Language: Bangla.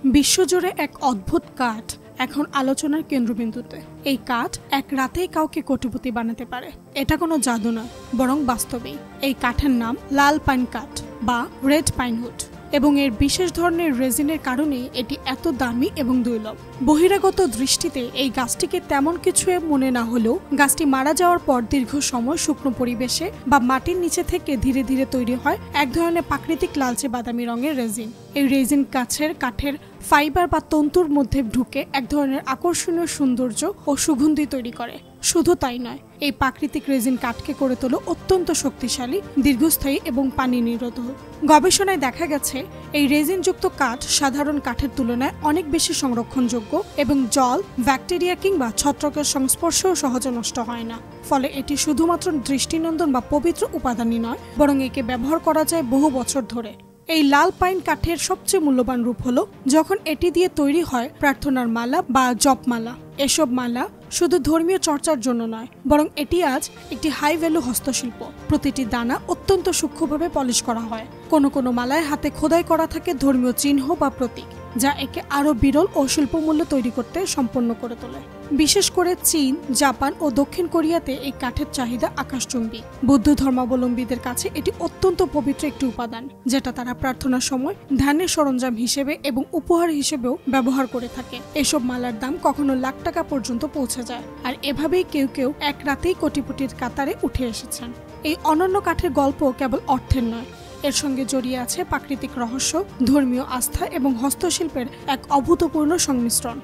বিশ্বজুড়ে এক অদ্ভুত কাঠ এখন আলোচনার কেন্দ্রবিন্দুতে। এই কাঠ এক রাতেই কাউকে কোটিপতি বানাতে পারে। এটা কোনো জাদু নয়, বরং বাস্তবেই। এই কাঠের নাম লাল পাইন কাঠ বা রেড পাইনউড এবং এর বিশেষ ধরনের রেজিনের কারণে এটি এত দামি এবং দুর্লভ। বহিরাগত দৃষ্টিতে এই গাছটিকে তেমন কিছু মনে না হলেও গাছটি মারা যাওয়ার পর দীর্ঘ সময় শুকনো পরিবেশে বা মাটির নিচে থেকে ধীরে ধীরে তৈরি হয় এক ধরনের প্রাকৃতিক লালচে বাদামি রঙের রেজিন। এই রেজিন কাঠের ফাইবার বা তন্তুর মধ্যে ঢুকে এক ধরনের আকর্ষণীয় সৌন্দর্য ও সুগন্ধি তৈরি করে। শুধু তাই নয়, এই প্রাকৃতিক রেজিন কাঠকে করে তোলে অত্যন্ত শক্তিশালী, দীর্ঘস্থায়ী এবং পানি নিরোধক। গবেষণায় দেখা গেছে এই রেজিনযুক্ত কাঠ সাধারণ কাঠের তুলনায় অনেক বেশি সংরক্ষণযোগ্য এবং জল, ব্যাকটেরিয়া কিংবা ছত্রাকের সংস্পর্শেও সহজে নষ্ট হয় না। ফলে এটি শুধুমাত্র দৃষ্টিনন্দন বা পবিত্র উপাদানই নয়, বরং একে ব্যবহার করা যায় বহু বছর ধরে। এই লাল পাইন কাঠের সবচেয়ে মূল্যবান রূপ হলো যখন এটি দিয়ে তৈরি হয় প্রার্থনার মালা বা জপমালা। এসব মালা শুধু ধর্মীয় চর্চার জন্য নয়, বরং এটি আজ একটি হাই ভ্যালু হস্তশিল্প। প্রতিটি দানা অত্যন্ত সূক্ষ্মভাবে পলিশ করা হয়। কোনো কোনো মালায় হাতে খোদাই করা থাকে ধর্মীয় চিহ্ন বা প্রতীক, যা একে আরো বিরল ও শিল্পমূল্য তৈরি করতে সম্পন্ন করে তোলে। বিশেষ করে চীন, জাপান ও দক্ষিণ কোরিয়াতে এই কাঠের চাহিদা আকাশচুম্বী। বৌদ্ধ ধর্মাবলম্বীদের কাছে এটি অত্যন্ত পবিত্র একটি উপাদান, যেটা তারা প্রার্থনার সময় ধ্যানের সরঞ্জাম হিসেবে এবং উপহার হিসেবেও ব্যবহার করে থাকে। এসব মালার দাম কখনো লাখ টাকা পর্যন্ত পৌঁছে যায়, আর এভাবেই কেউ কেউ এক রাতেই কোটিপতির কাতারে উঠে এসেছেন। এই অনন্য কাঠের গল্প কেবল অর্থের নয়, এর সঙ্গে জড়িয়ে আছে প্রাকৃতিক রহস্য, ধর্মীয় আস্থা এবং হস্তশিল্পের এক অভূতপূর্ণ সংমিশ্রণ।